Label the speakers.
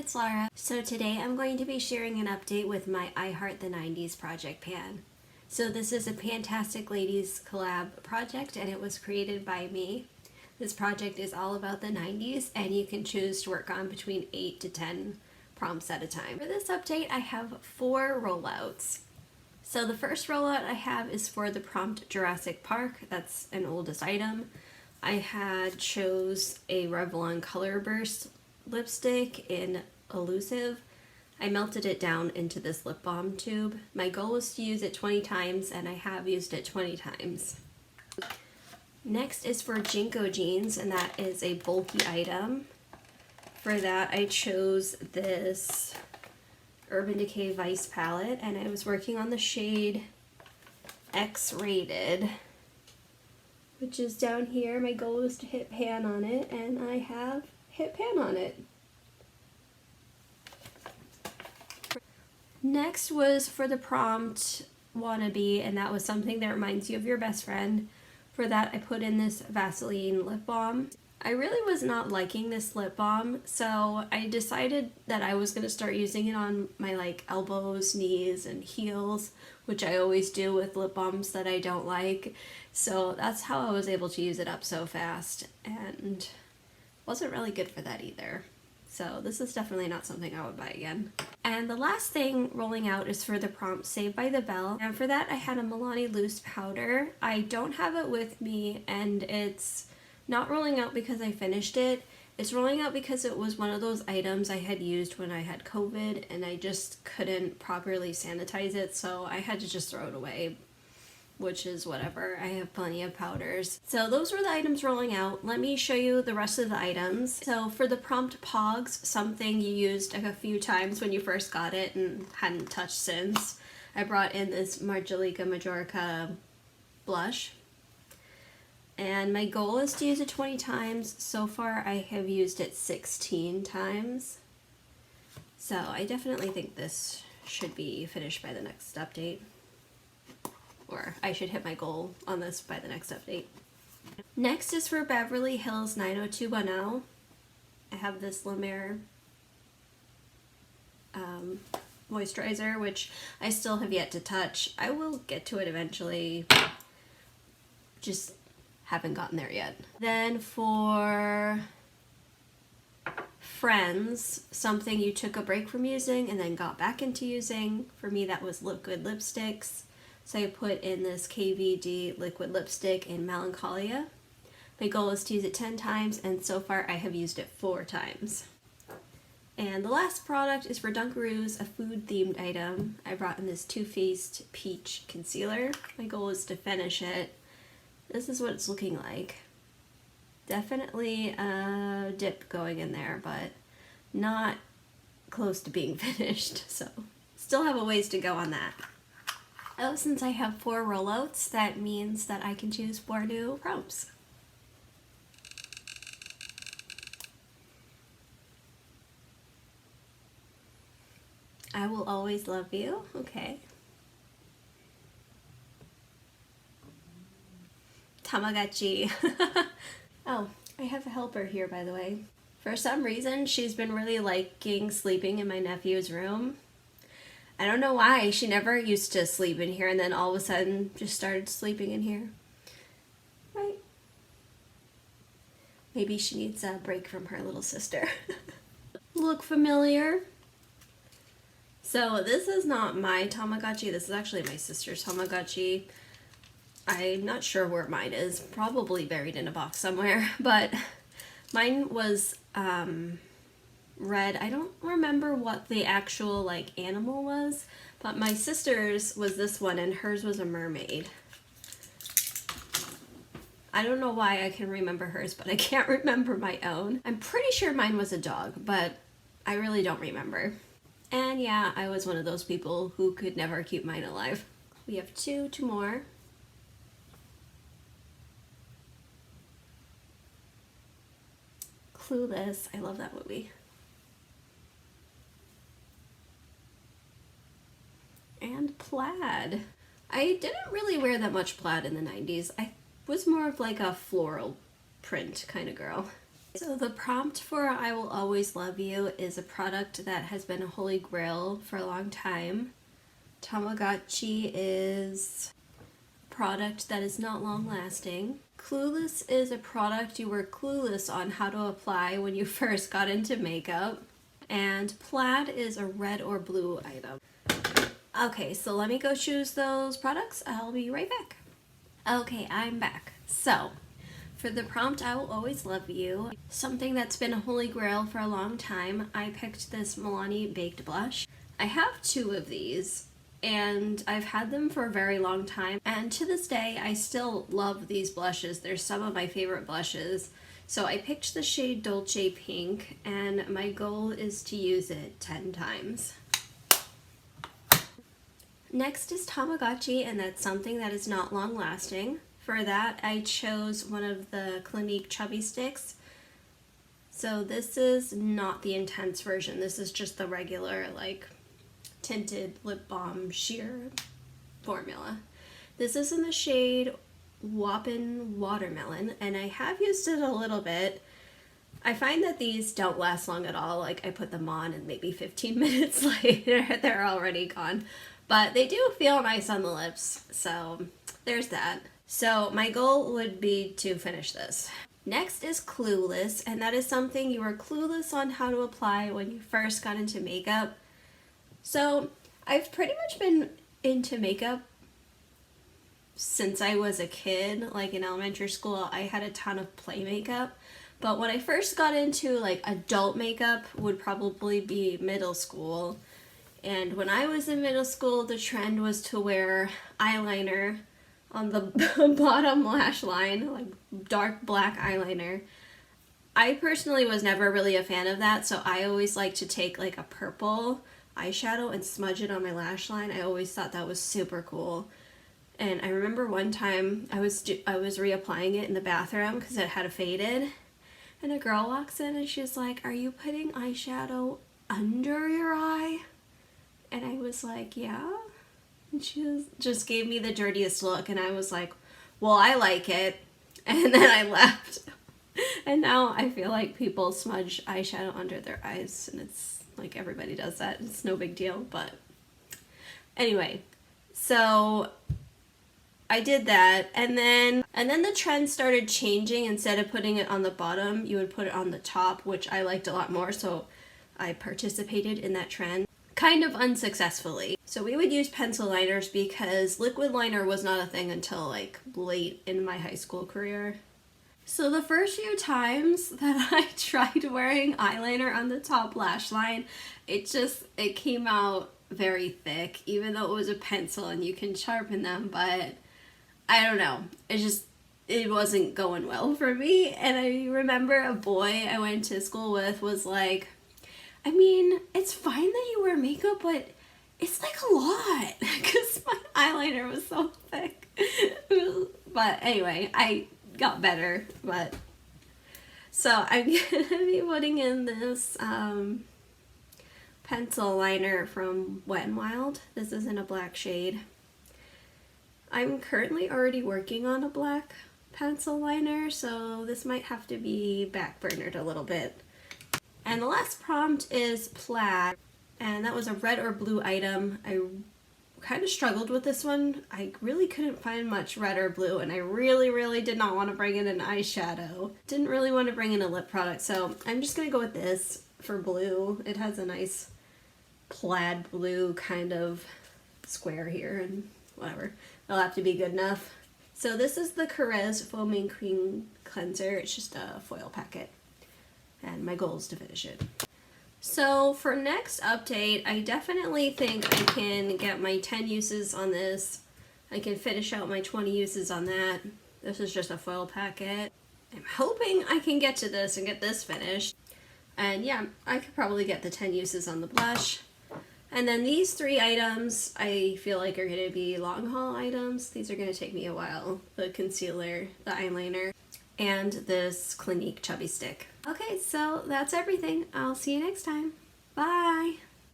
Speaker 1: it's Laura. So today I'm going to be sharing an update with my I Heart the 90s project pan. So this is a Fantastic Ladies collab project and it was created by me. This project is all about the 90s and you can choose to work on between 8 to 10 prompts at a time. For this update I have 4 rollouts. So the first rollout I have is for the prompt Jurassic Park. That's an oldest item. I had chose a Revlon Color Burst lipstick in Elusive. I melted it down into this lip balm tube. My goal was to use it 20 times and I have used it 20 times. Next is for Jinko jeans and that is a bulky item. For that I chose this Urban Decay Vice palette and I was working on the shade X-Rated, which is down here. My goal was to hit pan on it and I have hit pan on it. Next was for the prompt Wannabe and that was something that reminds you of your best friend. For that I put in this Vaseline Lip Balm. I really was not liking this lip balm, so I decided that I was going to start using it on my elbows, knees, and heels, which I always do with lip balms that I don't like. So that's how I was able to use it up so fast, and wasn't really good for that either. So this is definitely not something I would buy again. And the last thing rolling out is for the prompt Saved by the Bell. And for that I had a Milani loose powder. I don't have it with me and it's not rolling out because I finished it. It's rolling out because it was one of those items I had used when I had COVID and I just couldn't properly sanitize it, so I had to just throw it away, which is whatever. I have plenty of powders. So those were the items rolling out. Let me show you the rest of the items. So for the prompt Pogs, something you used a few times when you first got it and hadn't touched since, I brought in this Margelica Majorca blush. And my goal is to use it 20 times. So far I have used it 16 times. So I definitely think this should be finished by the next update. Or I should hit my goal on this by the next update. Next is for Beverly Hills 90210. I have this La Mer moisturizer, which I still have yet to touch. I will get to it eventually. Just haven't gotten there yet. Then for Friends, something you took a break from using and then got back into using. For me that was liquid lipsticks. So I put in this KVD liquid lipstick in Melancholia. My goal is to use it 10 times and so far I have used it 4 times. And the last product is for Dunkaroos, a food themed item. I brought in this Too Faced Peach Concealer. My goal is to finish it. This is what it's looking like. Definitely a dip going in there, but not close to being finished, so still have a ways to go on that. Oh, since I have 4 rollouts, that means that I can choose 4 new prompts. I will always love you. Okay. Tamagotchi. Oh, I have a helper here, by the way. For some reason, she's been really liking sleeping in my nephew's room. I don't know why. She never used to sleep in here and then all of a sudden just started sleeping in here. Right? Maybe she needs a break from her little sister. Look familiar? So this is not my Tamagotchi. This is actually my sister's Tamagotchi. I'm not sure where mine is, probably buried in a box somewhere, but mine was red. I don't remember what the actual animal was, but my sister's was this one and hers was a mermaid. I don't know why I can remember hers, but I can't remember my own. I'm pretty sure mine was a dog, but I really don't remember. And yeah, I was one of those people who could never keep mine alive. We have two more. Clueless. I love that movie. And Plaid. I didn't really wear that much plaid in the 90s. I was more of a floral print kind of girl. So the prompt for I Will Always Love You is a product that has been a holy grail for a long time. Tamagotchi is a product that is not long lasting. Clueless is a product you were clueless on how to apply when you first got into makeup. And Plaid is a red or blue item. Okay, so let me go choose those products. I'll be right back. Okay, I'm back. So, for the prompt I Will Always Love You, something that's been a holy grail for a long time, I picked this Milani Baked Blush. I have 2 of these, and I've had them for a very long time, and to this day I still love these blushes. They're some of my favorite blushes. So I picked the shade Dolce Pink, and my goal is to use it 10 times. Next is Tamagotchi, and that's something that is not long lasting. For that, I chose one of the Clinique Chubby Sticks. So this is not the intense version. This is just the regular, like, tinted lip balm sheer formula. This is in the shade Whoppin' Watermelon, and I have used it a little bit. I find that these don't last long at all. Like, I put them on and maybe 15 minutes later they're already gone. But they do feel nice on the lips, so there's that. So my goal would be to finish this. Next is Clueless, and that is something you were clueless on how to apply when you first got into makeup. So I've pretty much been into makeup since I was a kid. Like in elementary school, I had a ton of play makeup. But when I first got into like adult makeup would probably be middle school. And when I was in middle school, the trend was to wear eyeliner on the bottom lash line, like dark black eyeliner. I personally was never really a fan of that, so I always like to take like a purple eyeshadow and smudge it on my lash line. I always thought that was super cool. And I remember one time I was reapplying it in the bathroom because it had faded, and a girl walks in and she's like, "Are you putting eyeshadow under your eye?" And I was like, "Yeah." And she just gave me the dirtiest look, and I was like, "Well, I like it." And then I left. And now I feel like people smudge eyeshadow under their eyes, and it's like everybody does that. It's no big deal, but anyway. So I did that, and then the trend started changing. Instead of putting it on the bottom, you would put it on the top, which I liked a lot more, so I participated in that trend. Kind of unsuccessfully. So we would use pencil liners because liquid liner was not a thing until like late in my high school career. So the first few times that I tried wearing eyeliner on the top lash line, it came out very thick, even though it was a pencil and you can sharpen them, but I don't know. It wasn't going well for me. And I remember a boy I went to school with was like, "I mean, it's fine that you wear makeup, but it's like a lot," because my eyeliner was so thick. But anyway, I got better. But so I'm gonna be putting in this pencil liner from Wet n Wild. This is in a black shade. I'm currently already working on a black pencil liner, so this might have to be backburnered a little bit. And the last prompt is Plaid, and that was a red or blue item. I kind of struggled with this one. I really couldn't find much red or blue, and I really did not want to bring in an eyeshadow. Didn't really want to bring in a lip product, so I'm just going to go with this for blue. It has a nice plaid blue kind of square here, and whatever. It'll have to be good enough. So this is the Keihls Foaming Cream Cleanser. It's just a foil packet. And my goal is to finish it. So for next update, I definitely think I can get my 10 uses on this. I can finish out my 20 uses on that. This is just a foil packet. I'm hoping I can get to this and get this finished. And yeah, I could probably get the 10 uses on the blush. And then these 3 items I feel like are going to be long haul items. These are going to take me a while. The concealer, the eyeliner, and this Clinique Chubby Stick. Okay, so that's everything. I'll see you next time. Bye!